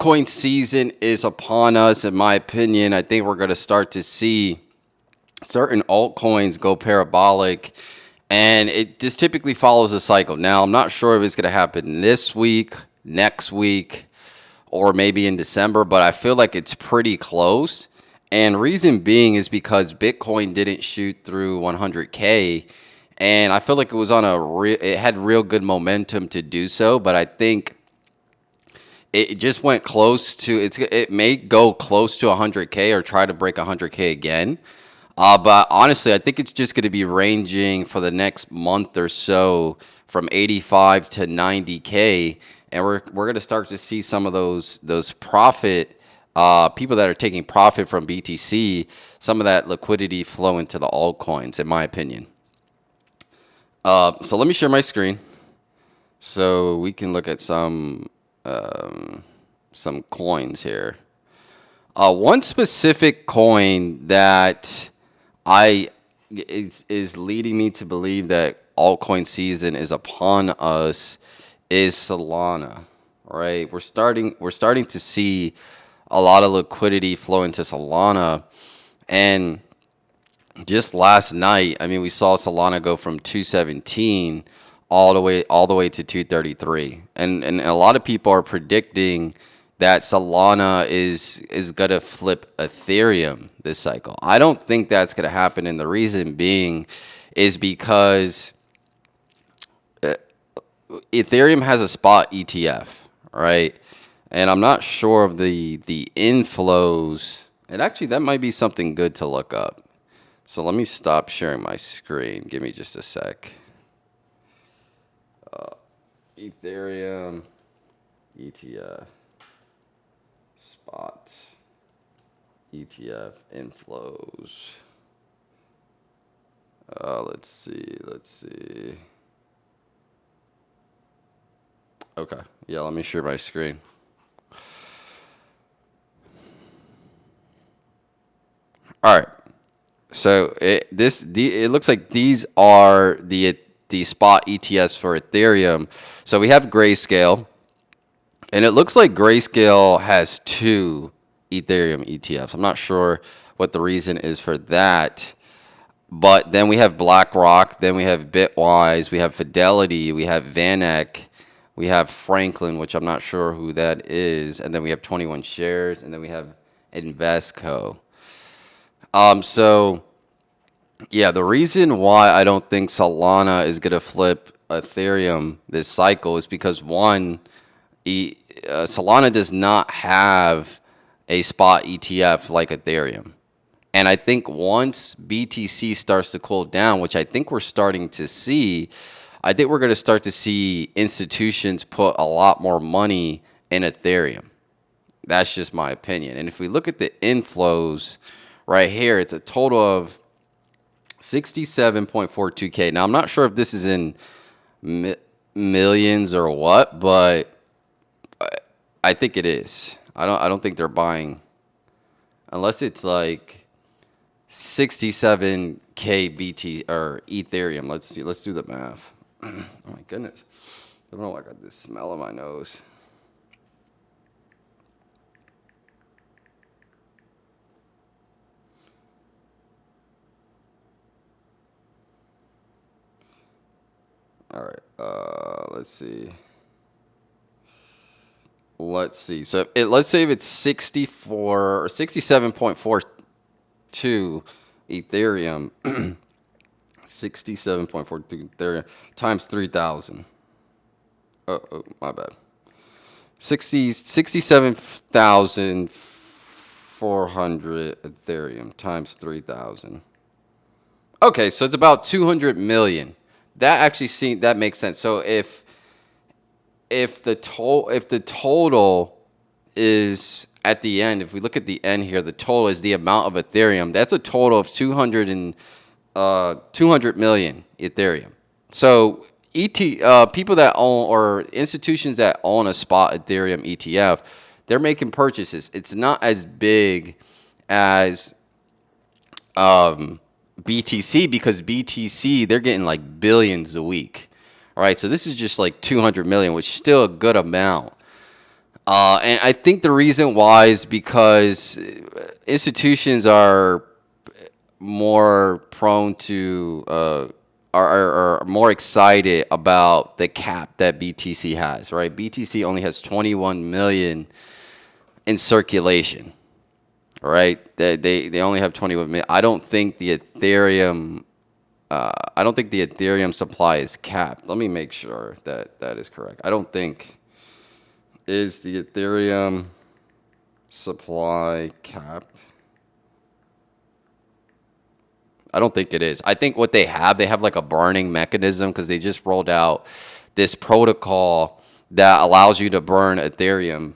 altcoin season is upon us, in my opinion. I think we're going to start to see certain altcoins go parabolic, and it just typically follows a cycle. Now, I'm not sure if it's going to happen this week, next week, or maybe in December, but I feel like it's pretty close. And reason being is because Bitcoin didn't shoot through 100K, and I feel like it was on it had real good momentum to do so, but I think it just went close to it may go close to 100K or try to break 100K again. But honestly, I think it's just going to be ranging for the next month or so from 85 to 90K, and we're going to start to see some of those profit people that are taking profit from BTC, some of that liquidity flow into the altcoins, in my opinion. So let me share my screen so we can look at some coins here. One specific coin that is leading me to believe that altcoin season is upon us is Solana. Right, we're starting to see a lot of liquidity flow into Solana, and just last night, I mean, we saw Solana go from 217 all the way to 233, and a lot of people are predicting that Solana is gonna flip Ethereum this cycle. I don't think that's gonna happen, and the reason being is because Ethereum has a spot ETF, right? And I'm not sure of the inflows. And actually, that might be something good to look up. So let me stop sharing my screen. Give me just a sec. Ethereum ETF spot ETF inflows. Let's see. Okay, yeah, let me share my screen. All right, so it looks like these are the spot ETFs for Ethereum. So we have Grayscale, and it looks like Grayscale has 2 Ethereum ETFs. I'm not sure what the reason is for that. But then we have BlackRock, then we have Bitwise, we have Fidelity, we have VanEck, we have Franklin, which I'm not sure who that is, and then we have 21 shares, and then we have Invesco. So yeah, the reason why I don't think Solana is gonna flip Ethereum this cycle is because one, Solana does not have a spot ETF like Ethereum. And I think once BTC starts to cool down, which I think we're starting to see, I think we're going to start to see institutions put a lot more money in Ethereum. That's just my opinion. And if we look at the inflows right here, it's a total of 67.42K. Now, I'm not sure if this is in millions or what, but I think it is. I don't think they're buying, unless it's like 67K BT or Ethereum. Let's see. Let's do the math. Oh my goodness. I don't know. I got this smell in my nose. All right. Let's see. So let's say if it's 64 or 67.42 Ethereum, 67.42 Ethereum times 3,000. Oh, my bad. 67,400 Ethereum times 3,000. Okay, so it's about 200 million. That makes sense. So if the total is at the end, if we look at the end here, the total is the amount of Ethereum. That's a total of 200 million Ethereum. So people that own, or institutions that own a spot Ethereum ETF, they're making purchases. It's not as big as BTC, because BTC, they're getting like billions a week. All right, so this is just like 200 million, which is still a good amount. And I think the reason why is because institutions are more prone to are more excited about the cap that BTC has, right? BTC only has 21 million in circulation, right? They only have 21 million. I don't think the Ethereum supply is capped. Let me make sure that that is correct. I don't think is the Ethereum supply capped. I don't think it is. I think what they have like a burning mechanism because they just rolled out this protocol that allows you to burn Ethereum.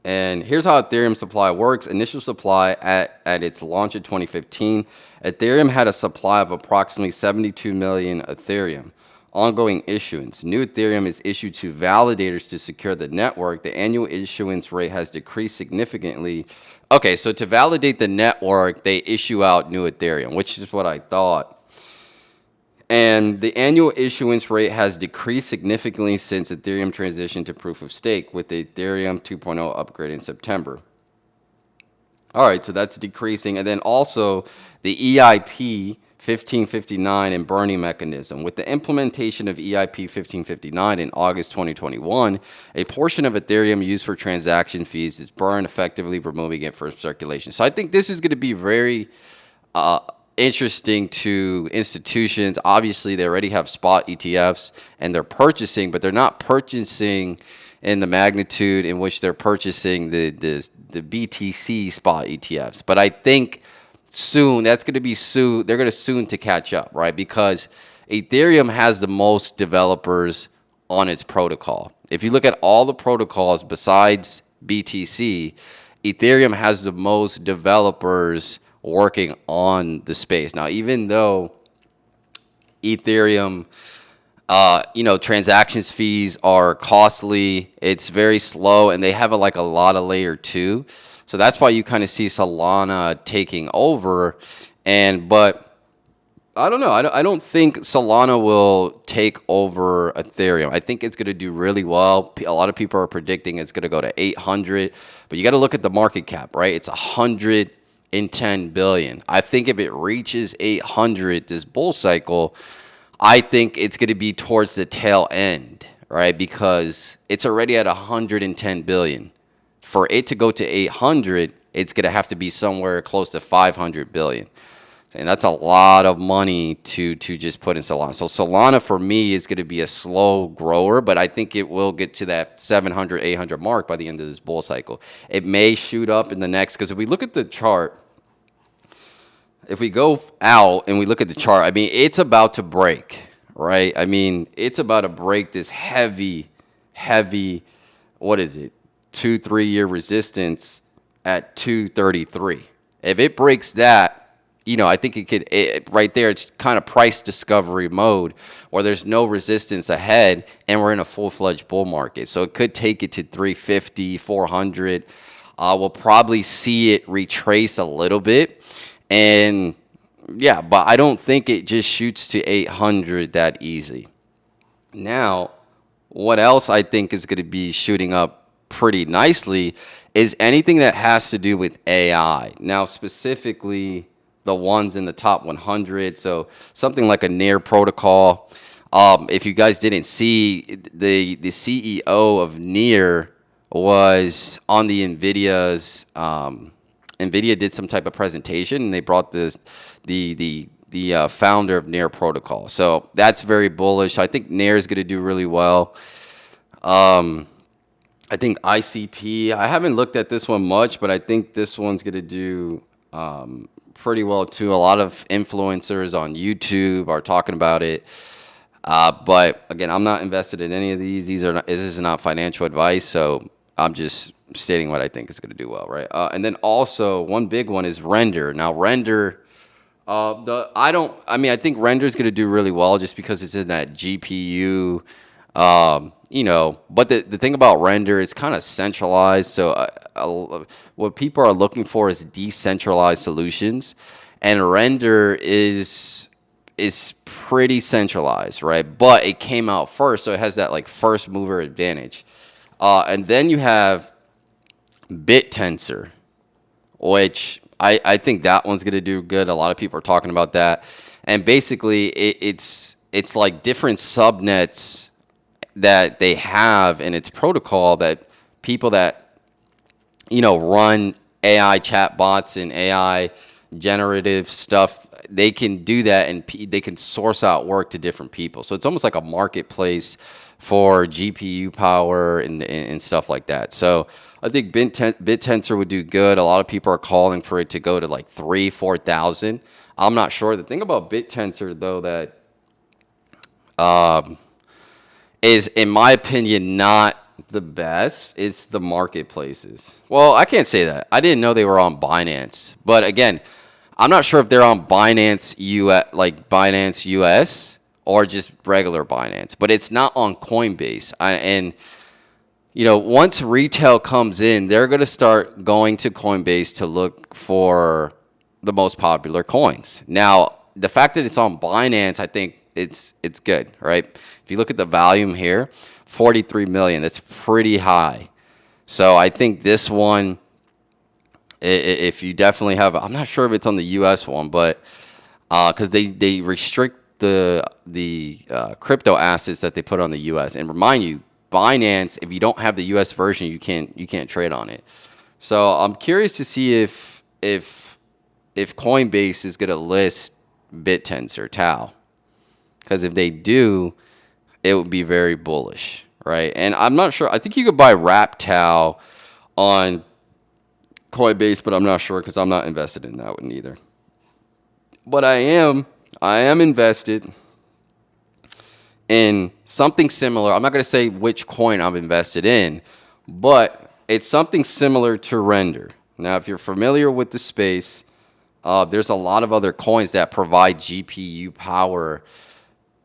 And here's how Ethereum supply works. Initial supply at its launch in 2015, Ethereum had a supply of approximately 72 million Ethereum. Ongoing issuance. New Ethereum is issued to validators to secure the network. The annual issuance rate has decreased significantly. Okay, so to validate the network, they issue out new Ethereum, which is what I thought. And the annual issuance rate has decreased significantly since Ethereum transitioned to proof of stake with the Ethereum 2.0 upgrade in September. All right, so that's decreasing. And then also the EIP 1559 and burning mechanism. With the implementation of EIP 1559 in August 2021, a portion of Ethereum used for transaction fees is burned, effectively removing it from circulation. So I think this is going to be very interesting to institutions. Obviously, they already have spot ETFs and they're purchasing, but they're not purchasing in the magnitude in which they're purchasing the BTC spot ETFs. But I think soon that's going to be soon. They're going to soon to catch up, right? Because Ethereum has the most developers on its protocol. If you look at all the protocols besides BTC, Ethereum has the most developers working on the space. Now, even though Ethereum, transactions fees are costly, it's very slow, and they have like a lot of layer two. So that's why you kind of see Solana taking over. But I don't know. I don't think Solana will take over Ethereum. I think it's going to do really well. A lot of people are predicting it's going to go to 800, but you got to look at the market cap, right? It's 110 billion. I think if it reaches 800 this bull cycle, I think it's going to be towards the tail end, right? Because it's already at 110 billion. For it to go to 800, it's going to have to be somewhere close to 500 billion. And that's a lot of money to just put in Solana. So Solana for me is going to be a slow grower, but I think it will get to that 700, 800 mark by the end of this bull cycle. It may shoot up in the next, because if we look at the chart, if we go out and we look at the chart, I mean, it's about to break, right? I mean, it's about to break this heavy, what is it? 2-3 year resistance at 233. If it breaks that, I think right there, it's kind of price discovery mode where there's no resistance ahead and we're in a full-fledged bull market. So it could take it to 350, 400. We'll probably see it retrace a little bit. And yeah, but I don't think it just shoots to 800 that easy. Now, what else I think is going to be shooting up pretty nicely is anything that has to do with AI. Now, specifically the ones in the top 100. So something like a NEAR protocol. If you guys didn't see, the CEO of NEAR was on the NVIDIA's. NVIDIA did some type of presentation, and they brought the founder of NEAR protocol. So that's very bullish. I think NEAR is going to do really well. I think ICP. I haven't looked at this one much, but I think this one's going to do pretty well too. A lot of influencers on YouTube are talking about it. But again, I'm not invested in any of these. This is not financial advice, so I'm just stating what I think is going to do well, right? And then also one big one is Render. Now Render, I think Render is going to do really well just because it's in that GPU. But the thing about Render, it's kind of centralized. So what people are looking for is decentralized solutions, and Render is pretty centralized, right? But it came out first, so it has that like first mover advantage. And then you have BitTensor, which I think that one's going to do good. A lot of people are talking about that. And basically, it's like different subnets that they have in its protocol that people that run AI chatbots and AI generative stuff, they can do that and they can source out work to different people. So it's almost like a marketplace for GPU power and stuff like that. So I think BitTensor would do good. A lot of people are calling for it to go to like 4,000. I'm not sure. The thing about BitTensor though that is, in my opinion, not the best. It's the marketplaces. Well, I can't say that. I didn't know they were on Binance. But again, I'm not sure if they're on Binance US, like Binance US, or just regular Binance. But it's not on Coinbase. And once retail comes in, they're going to start going to Coinbase to look for the most popular coins. Now, the fact that it's on Binance, I think it's good, right? If you look at the volume here, 43 million, that's pretty high. So I think this one, if you definitely have, I'm not sure if it's on the US one, but because they restrict the crypto assets that they put on the US. And remind you, Binance, if you don't have the US version, you can't trade on it. So I'm curious to see if Coinbase is going to list BitTensor Tau. Because if they do, it would be very bullish, right? And I'm not sure. I think you could buy Wrap Tau on Coinbase, but I'm not sure because I'm not invested in that one either. But I am invested in something similar. I'm not going to say which coin I'm invested in, but it's something similar to Render. Now, if you're familiar with the space, there's a lot of other coins that provide GPU power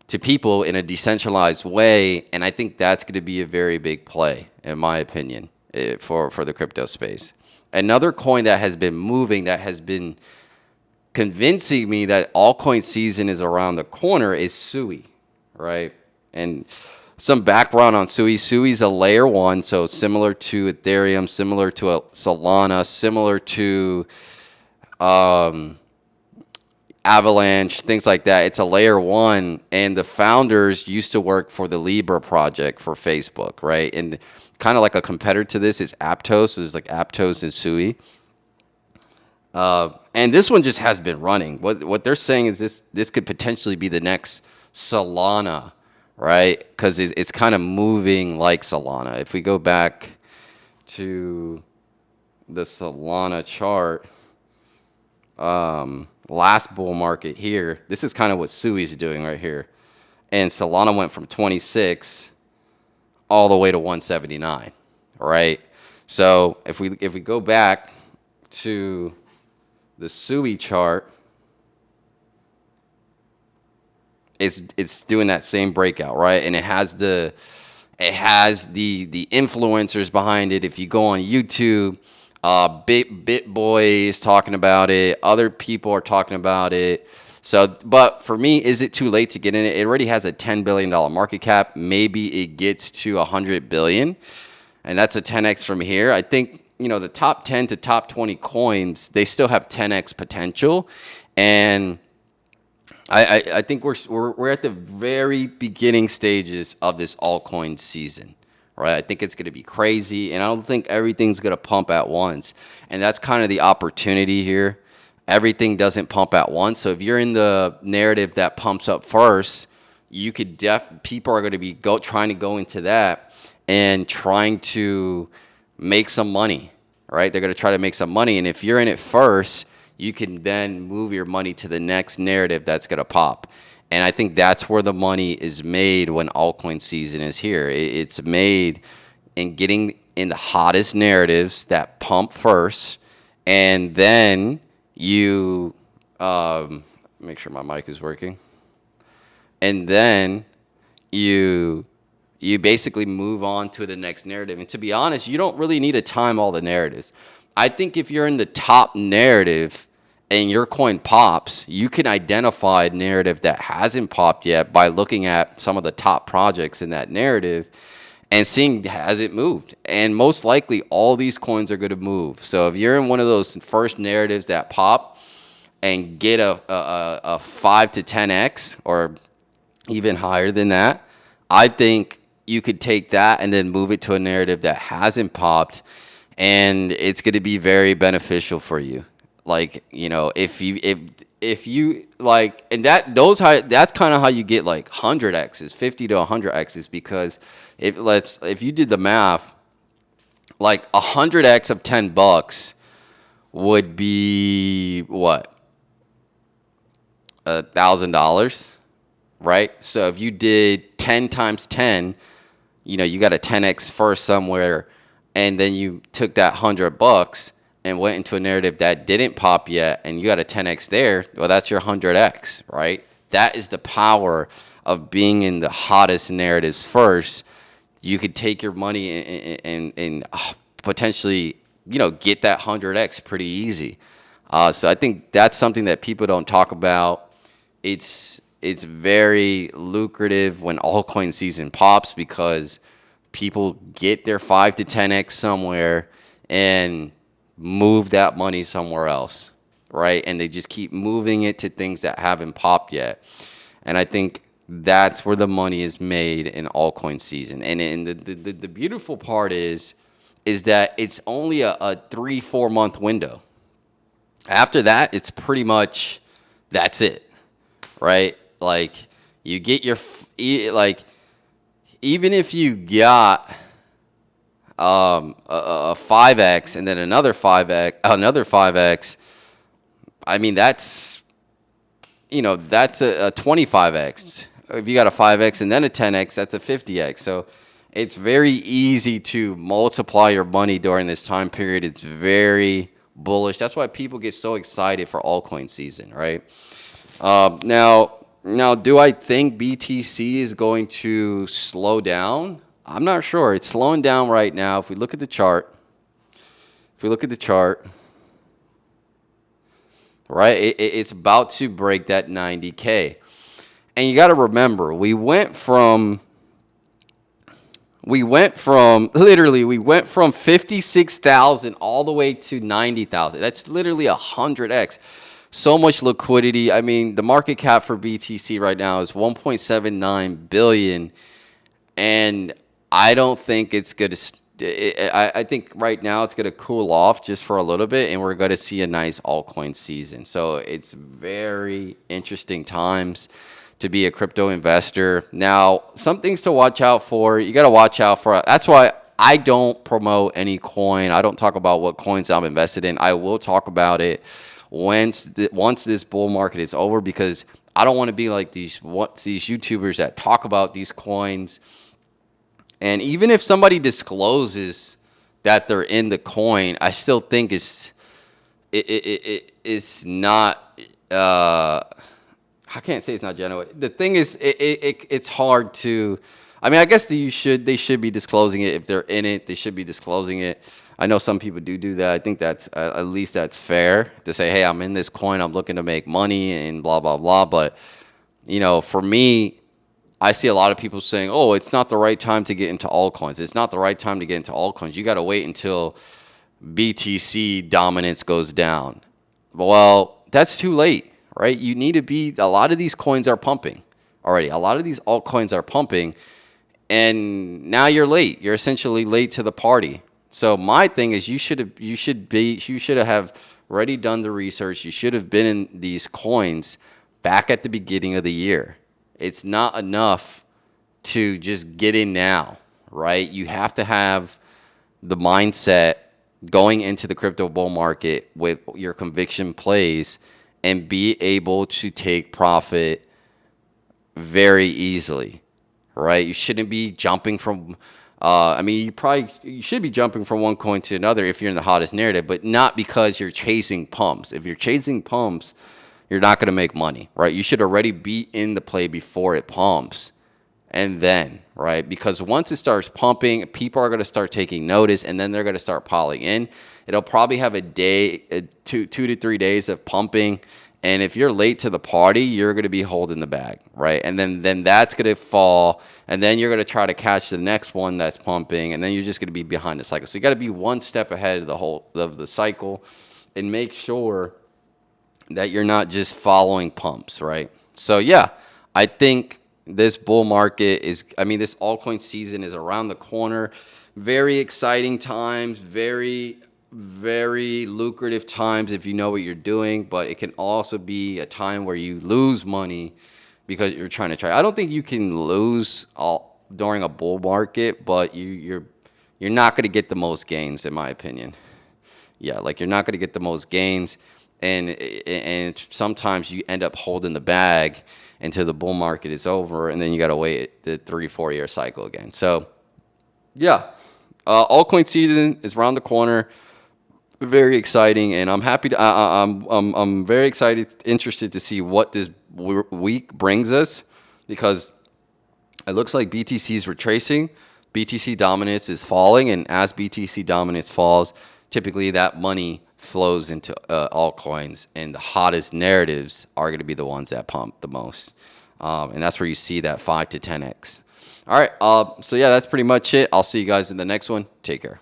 to people in a decentralized way, and I think that's going to be a very big play, in my opinion, for the crypto space. Another coin that has been moving, that has been convincing me that altcoin season is around the corner, is Sui, right? And some background on Sui. Sui's a layer 1, so similar to Ethereum, similar to Solana, similar to Avalanche, things like that. It's a layer 1, and the founders used to work for the Libra project for Facebook, right? And kind of like a competitor to this is Aptos. So there's like Aptos and Sui. And this one just has been running. What they're saying is this could potentially be the next Solana, right? Because it's kind of moving like Solana. If we go back to the Solana chart, last bull market here, this is kind of what Sui's doing right here. And Solana went from 26 all the way to 179, right? So if we go back to the Sui chart, it's doing that same breakout, right? And it has the influencers behind it. If you go on YouTube, BitBoy is talking about it. Other people are talking about it. So, but for me, is it too late to get in it? It already has a $10 billion market cap. Maybe it gets to 100 billion, and that's a 10x from here. I think the top 10 to top 20 coins, they still have 10x potential, and I think we're at the very beginning stages of this altcoin season. Right? I think it's going to be crazy, and I don't think everything's going to pump at once. And that's kind of the opportunity here. Everything doesn't pump at once. So if you're in the narrative that pumps up first, you could people are going to be trying to go into that and trying to make some money, right? They're going to try to make some money, and if you're in it first, you can then move your money to the next narrative that's going to pop. And I think that's where the money is made when altcoin season is here. It's made in getting in the hottest narratives that pump first, and then you make sure my mic is working. And then you basically move on to the next narrative. And to be honest, you don't really need to time all the narratives. I think if you're in the top narrative and your coin pops, you can identify a narrative that hasn't popped yet by looking at some of the top projects in that narrative and seeing has it moved. And most likely all these coins are going to move. So if you're in one of those first narratives that pop and get a 5 to 10x or even higher than that, I think you could take that and then move it to a narrative that hasn't popped, and it's going to be very beneficial for you. Like, you know, if you like, and that's kind of how you get like 100x's, 50 to 100x's, because if you did the math, like 100x of $10 would be what, $1,000, right? So if you did 10 times 10, you know, you got a 10x first somewhere, and then you took that $100 and went into a narrative that didn't pop yet, and you got a 10x there. Well, that's your 100x, right? That is the power of being in the hottest narratives first. You could take your money and potentially, you know, get that 100x pretty easy. So I think that's something that people don't talk about. It's very lucrative when altcoin season pops, because people get their 5 to 10x somewhere and move that money somewhere else, right? And they just keep moving it to things that haven't popped yet. And I think that's where the money is made in altcoin season. And the beautiful part is that it's only a 3-4 month window. After that, it's pretty much, that's it, right? Like, you get your, like, even if you got a 5x and then another 5x, I mean, that's, you know, that's a 25x. If you got a 5x and then a 10x, that's a 50x. So it's very easy to multiply your money during this time period. It's very bullish. That's why people get so excited for altcoin season, right? Now, do I think BTC is going to slow down? I'm not sure. It's slowing down right now. If we look at the chart, right, it's about to break that 90K. And you got to remember, we went from 56,000 all the way to 90,000. That's literally 100x. So much liquidity. I mean, the market cap for BTC right now is 1.79 billion, and I don't think it's going to. I think right now it's going to cool off just for a little bit, and we're going to see a nice altcoin season. So it's very interesting times to be a crypto investor. Now, some things to watch out for. You got to watch out for. That's why I don't promote any coin. I don't talk about what coins I'm invested in. I will talk about it once this bull market is over, because I don't want to be like these YouTubers that talk about these coins. And even if somebody discloses that they're in the coin, I still think it's not. I can't say it's not genuine. The thing is, it's hard to. I mean, I guess they should be disclosing it. If they're in it, they should be disclosing it. I know some people do that. I think that's at least that's fair to say, hey, I'm in this coin, I'm looking to make money and blah, blah, blah. But, you know, for me, I see a lot of people saying, oh, it's not the right time to get into altcoins. It's not the right time to get into altcoins. You got to wait until BTC dominance goes down. Well, that's too late, right? You need to be, a lot of these coins are pumping already. A lot of these altcoins are pumping, and now you're late. You're essentially late to the party. So my thing is, you should have already done the research. You should have been in these coins back at the beginning of the year. It's not enough to just get in now, right? You have to have the mindset going into the crypto bull market with your conviction plays and be able to take profit very easily, right? You shouldn't be jumping from you should be jumping from one coin to another if you're in the hottest narrative, but not because you're chasing pumps. If you're chasing pumps, you're not going to make money, right? You should already be in the play before it pumps, and then, right? Because once it starts pumping, people are going to start taking notice, and then they're going to start piling in. It'll probably have a day, 2 to 3 days of pumping, And if you're late to the party, you're going to be holding the bag, right? And then that's going to fall, and then you're going to try to catch the next one that's pumping, and then you're just going to be behind the cycle. So you got to be one step ahead of the cycle, and make sure that you're not just following pumps, right? So yeah, I think this bull market is, I mean, this altcoin season is around the corner. Very exciting times, very lucrative times if you know what you're doing, but it can also be a time where you lose money because you're trying to try. I don't think you can lose all during a bull market, but you're not going to get the most gains, in my opinion. Yeah, like you're not going to get the most gains, and sometimes you end up holding the bag until the bull market is over, and then you got to wait the 3-4 year cycle again. So yeah, altcoin season is around the corner. Very exciting, and I'm happy to. I'm very excited, interested to see what this week brings us, because it looks like BTC is retracing. BTC dominance is falling, and as BTC dominance falls, typically that money flows into altcoins, and the hottest narratives are going to be the ones that pump the most, and that's where you see that 5 to 10x. All right, so yeah, that's pretty much it. I'll see you guys in the next one. Take care.